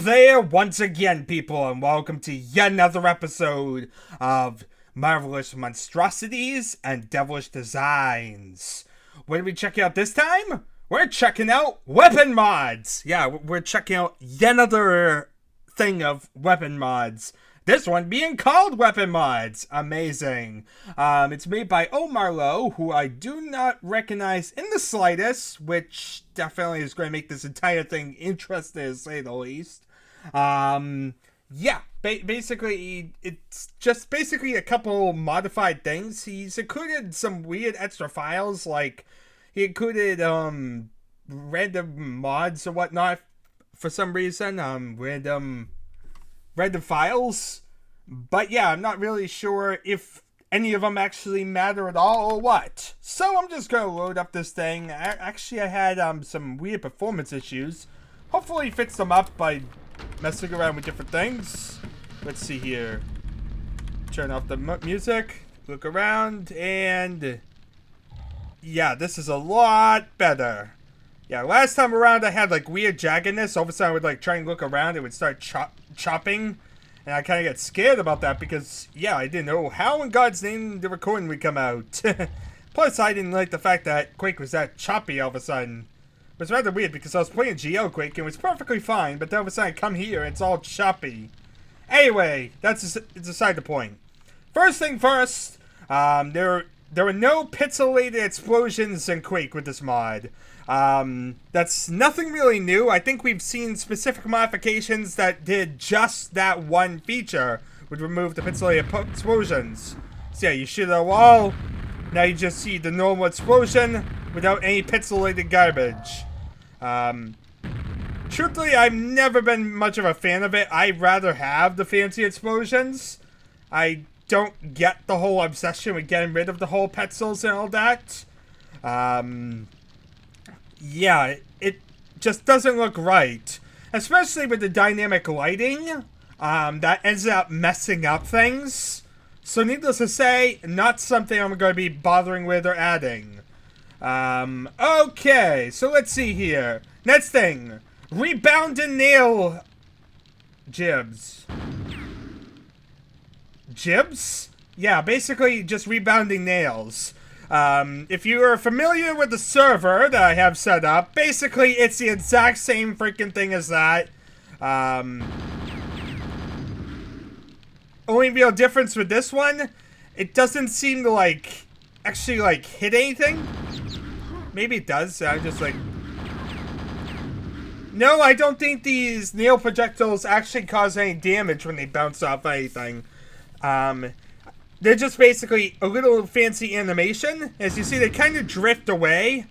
there once again, people, and welcome to yet another episode of Marvelous Monstrosities and Devilish Designs. What are we checking out this time? We're checking out weapon mods! Yeah, we're checking out yet another thing of weapon mods. This one being called Weapon Mods. Amazing. It's made by Marlo, who I do not recognize in the slightest, which definitely is going to make this entire thing interesting, to say the least. Yeah, basically, it's just basically a couple modified things. He's included some weird extra files, like he included random mods or whatnot for some reason, random files, but yeah, I'm not really sure if any of them actually matter at all or what. So I'm just gonna load up this thing. Actually, I had some weird performance issues. Hopefully fix them up by messing around with different things. Let's see here. Turn off the music, look around, and yeah, this is a lot better. Yeah, last time around I had like weird jaggedness. All of a sudden I would like try and look around, it would start chopping. And I kind of get scared about that because, yeah, I didn't know how in God's name the recording would come out. Plus, I didn't like the fact that Quake was that choppy all of a sudden. It was rather weird because I was playing GL Quake and it was perfectly fine, but then all of a sudden I come here and it's all choppy. Anyway, it's aside the point. First thing first, there were no pixelated explosions in Quake with this mod. That's nothing really new. I think we've seen specific modifications that did just that one feature, would remove the pixelated explosions. So yeah, you shoot at a wall, now you just see the normal explosion without any pixelated garbage. Truthfully, I've never been much of a fan of it. I'd rather have the fancy explosions. I don't get the whole obsession with getting rid of the whole pixels and all that. Yeah, it just doesn't look right. Especially with the dynamic lighting, that ends up messing up things. So needless to say, not something I'm going to be bothering with or adding. Okay, so let's see here. Next thing, rebound and nail gibs. Gibs? Yeah, basically just rebounding nails. If you are familiar with the server that I have set up, basically it's the exact same freaking thing as that. Only real difference with this one, it doesn't seem to actually hit anything. Maybe it does, I'm just like... No, I don't think these nail projectiles actually cause any damage when they bounce off anything. They're just basically a little fancy animation. As you see, they kind of drift away.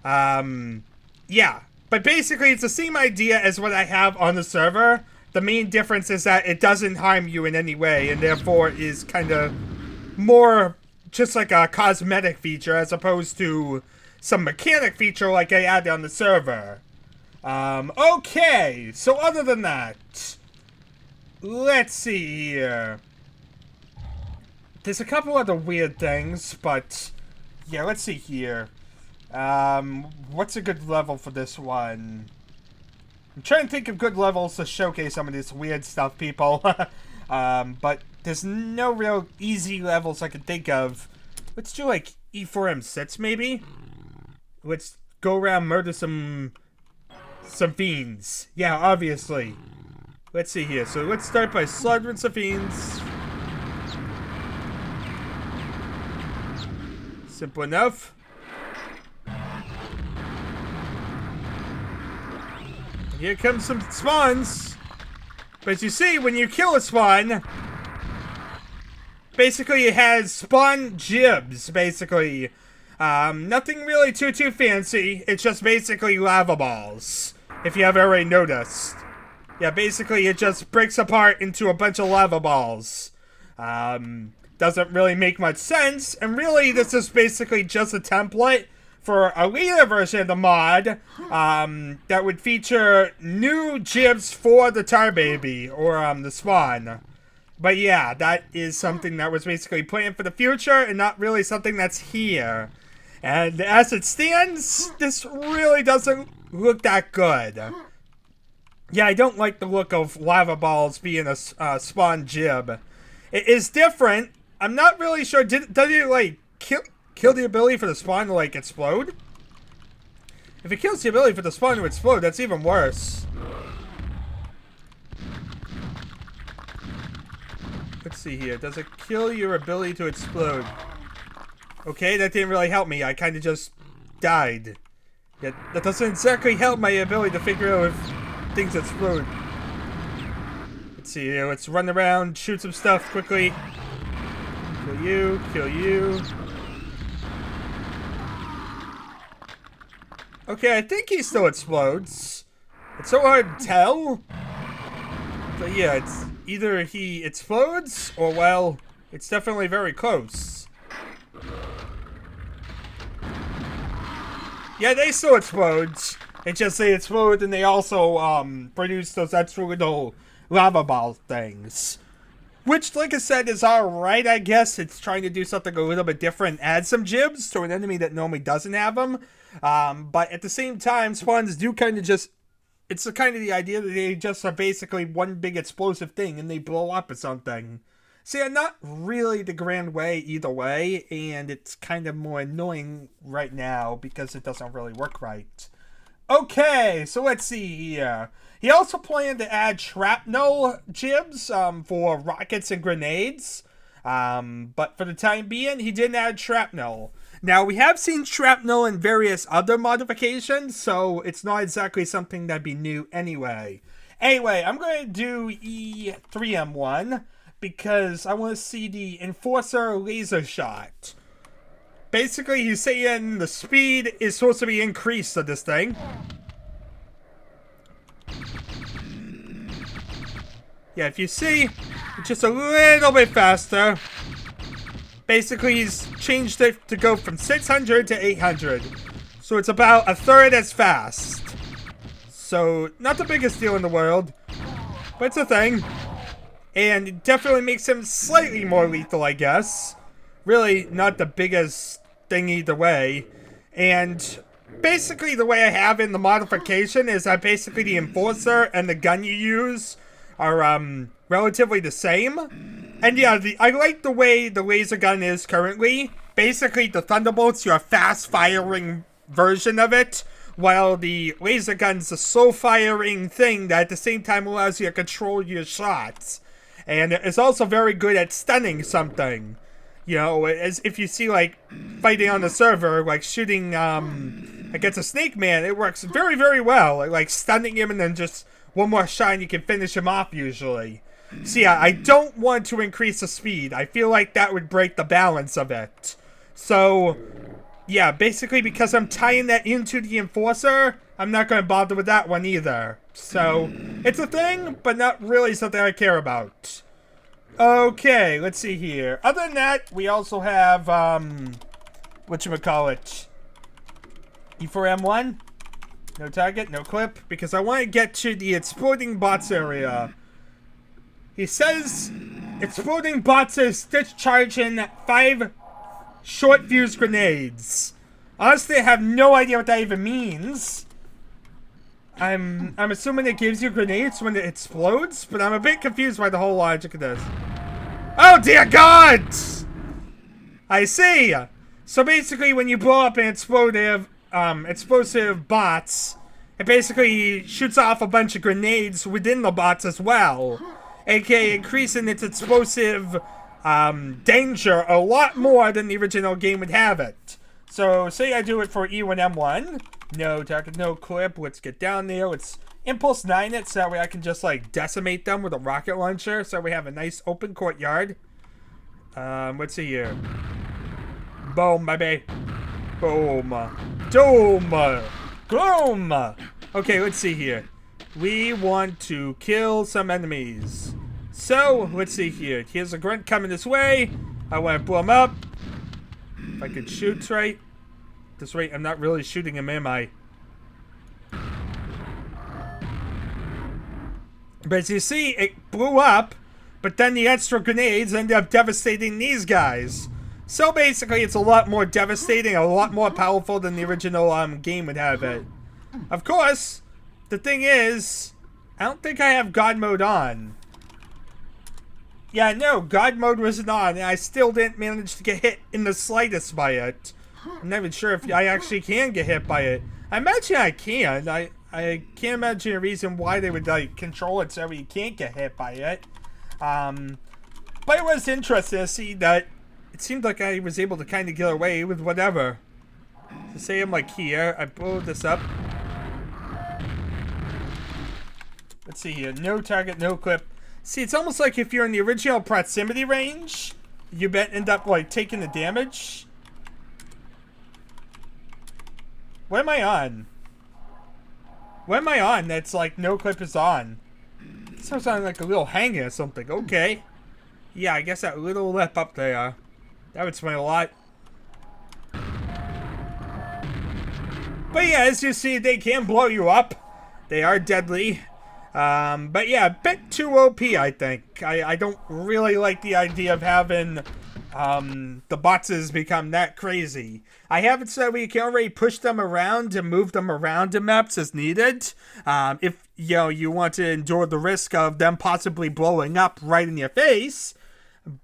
Yeah. But basically, it's the same idea as what I have on the server. The main difference is that it doesn't harm you in any way, and therefore is kind of more just like a cosmetic feature as opposed to some mechanic feature like I added on the server. Okay. So other than that, let's see here. There's a couple other weird things, but yeah, let's see here. What's a good level for this one? I'm trying to think of good levels to showcase some of this weird stuff, people. But there's no real easy levels I can think of. Let's do like E4M6 maybe? Let's go around murder some fiends. Yeah, obviously. Let's see here. So let's start by slaughtering some fiends. Simple enough. Here comes some spawns. But as you see, when you kill a spawn, basically it has spawn gibs, basically. Nothing really too fancy. It's just basically lava balls, if you haven't already noticed. Yeah, basically it just breaks apart into a bunch of lava balls. Doesn't really make much sense, and really this is basically just a template for a later version of the mod that would feature new gibs for the Tar Baby, or the spawn. But yeah, that is something that was basically planned for the future and not really something that's here. And as it stands, this really doesn't look that good. Yeah, I don't like the look of lava balls being a spawn gib. It is different. I'm not really sure. Does it, like, kill the ability for the spawn to, like, explode? If it kills the ability for the spawn to explode, that's even worse. Let's see here. Does it kill your ability to explode? Okay, that didn't really help me. I kind of just died. Yet that doesn't exactly help my ability to figure out if things explode. Let's see here. Let's run around, shoot some stuff quickly. Kill you, kill you. Okay, I think he still explodes. It's so hard to tell. But yeah, it's either he explodes or, well, it's definitely very close. Yeah, they still explode. It's just they explode and they also produce those extra little lava ball things. Which, like I said, is alright, I guess. It's trying to do something a little bit different. Add some gibs to an enemy that normally doesn't have them. But at the same time, spawns do kind of just... It's the kind of the idea that they just are basically one big explosive thing and they blow up or something. So yeah, not really the grand way either way, and it's kind of more annoying right now because it doesn't really work right. Okay, so let's see here. He also planned to add shrapnel gibs for rockets and grenades, but for the time being, he didn't add shrapnel. Now, we have seen shrapnel in various other modifications, so it's not exactly something that'd be new anyway. Anyway, I'm going to do E3M1 because I want to see the Enforcer laser shot. Basically, he's saying the speed is supposed to be increased of this thing. Yeah, if you see, it's just a little bit faster. Basically, he's changed it to go from 600 to 800. So it's about a third as fast. So, not the biggest deal in the world, but it's a thing. And it definitely makes him slightly more lethal, I guess. Really, not the biggest thing either way. And basically, the way I have in the modification is that basically the Enforcer and the gun you use are relatively the same. And yeah, I like the way the laser gun is currently. Basically, the Thunderbolt's your fast-firing version of it, while the laser gun's a slow-firing thing that at the same time allows you to control your shots. And it's also very good at stunning something. You know, as if you see, like, fighting on the server, like shooting against a Snake Man, it works very, very well. Like stunning him and then just one more shot and you can finish him off usually. So yeah, I don't want to increase the speed. I feel like that would break the balance of it. So, yeah, basically because I'm tying that into the Enforcer, I'm not going to bother with that one either. So, it's a thing, but not really something I care about. Okay, let's see here. Other than that, we also have, whatchamacallit? E4M1? No target, no clip, because I want to get to the exploding bots area. He says exploding bots are discharging 5 short fuse grenades. Honestly, I have no idea what that even means. I'm assuming it gives you grenades when it explodes, but I'm a bit confused by the whole logic of this. Oh dear God! I see. So basically, when you blow up an explosive bots, it basically shoots off a bunch of grenades within the bots as well. aka increasing its explosive danger a lot more than the original game would have it. So, say I do it for E1M1. No target, no clip. Let's get down there. Let's Impulse 9 it so that way I can just, like, decimate them with a rocket launcher so we have a nice open courtyard. Let's see here. Boom, baby. Boom. Doom. Gloom. Okay, let's see here. We want to kill some enemies. So, let's see here. Here's a grunt coming this way. I want to blow him up. If I could shoot right. This rate, I'm not really shooting him, am I? But as you see, it blew up. But then the extra grenades ended up devastating these guys. So basically, it's a lot more devastating, a lot more powerful than the original game would have it. Of course, the thing is, I don't think I have God mode on. Yeah, no, God mode wasn't on, and I still didn't manage to get hit in the slightest by it. I'm not even sure if I actually can get hit by it. I imagine I can. I can't imagine a reason why they would, like, control it so you can't get hit by it. But it was interesting to see that it seemed like I was able to kind of get away with whatever. So say I'm, like, here. I blow this up. Let's see here. No target, no clip. See, it's almost like if you're in the original proximity range, you end up, like, taking the damage. What am I on? What am I on that's like no clip is on? It sounds like a little hanging or something. Okay. Yeah, I guess that little lip up there. That would explain a lot. But yeah, as you see, they can blow you up. They are deadly. But yeah, a bit too OP, I think. I don't really like the idea of having the boxes become that crazy. I haven't said we can already push them around and move them around in maps as needed. If you want to endure the risk of them possibly blowing up right in your face.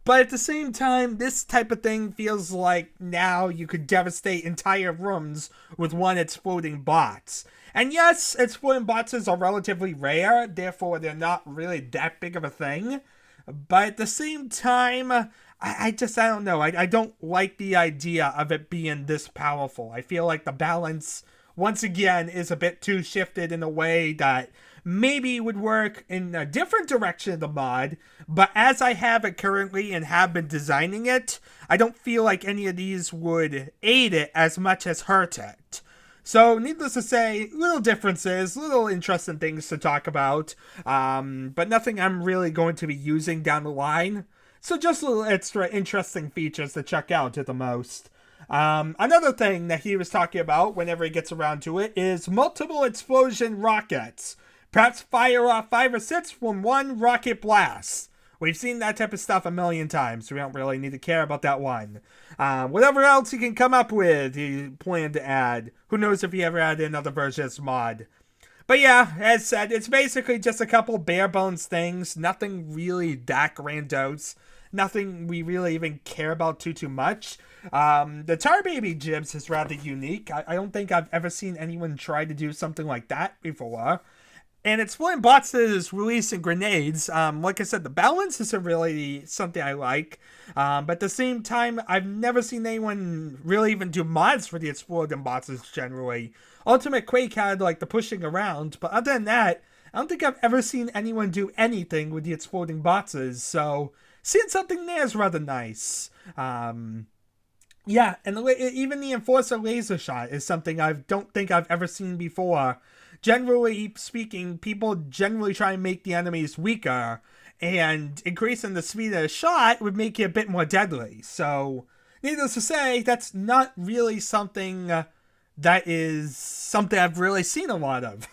But at the same time, this type of thing feels like now you could devastate entire rooms with one exploding box. And yes, exploding boxes are relatively rare, therefore they're not really that big of a thing. But at the same time, I don't know. I don't like the idea of it being this powerful. I feel like the balance, once again, is a bit too shifted in a way that maybe would work in a different direction of the mod, but as I have it currently and have been designing it, I don't feel like any of these would aid it as much as hurt it. So, needless to say, little differences, little interesting things to talk about, but nothing I'm really going to be using down the line. So just little extra interesting features to check out at the most. Another thing that he was talking about whenever he gets around to it is multiple explosion rockets. Perhaps fire off 5 or 6 from one rocket blast. We've seen that type of stuff a million times, so we don't really need to care about that one. Whatever else he can come up with, he planned to add. Who knows if he ever added another version of this mod. But yeah, as said, it's basically just a couple bare bones things. Nothing really that grandiose. Nothing we really even care about too much. The Tar Baby Gibs is rather unique. I don't think I've ever seen anyone try to do something like that before. And exploding boxes releasing grenades. Like I said, the balance isn't really something I like. But at the same time, I've never seen anyone really even do mods for the exploding boxes generally. Ultimate Quake had like the pushing around, but other than that, I don't think I've ever seen anyone do anything with the exploding boxes. So seeing something there is rather nice. Yeah, and even the Enforcer laser shot is something I don't think I've ever seen before. Generally speaking, people generally try and make the enemies weaker, and increasing the speed of the shot would make it a bit more deadly. So, needless to say, that's not really something that is something I've really seen a lot of.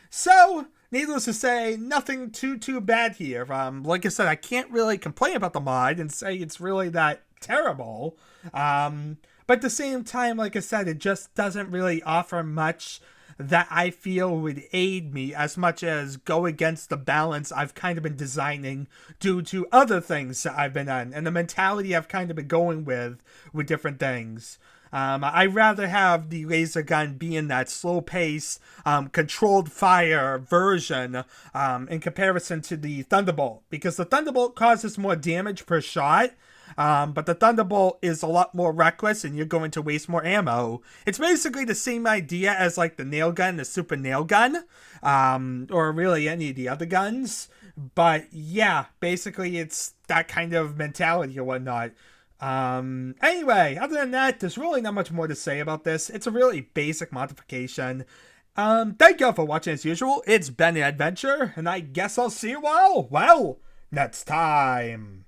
So, needless to say, nothing too bad here. Like I said, I can't really complain about the mod and say it's really that terrible. But at the same time, like I said, it just doesn't really offer much that I feel would aid me as much as go against the balance I've kind of been designing due to other things that I've been on and the mentality I've kind of been going with different things. I'd rather have the laser gun be in that slow-paced, controlled fire version in comparison to the Thunderbolt, because the Thunderbolt causes more damage per shot, but the Thunderbolt is a lot more reckless and you're going to waste more ammo. It's basically the same idea as like the nail gun, the super nail gun, or really any of the other guns. But yeah, basically it's that kind of mentality or whatnot. Anyway, other than that, there's really not much more to say about this. It's a really basic modification. Thank y'all for watching as usual. It's been an adventure, and I guess I'll see you all, well, next time.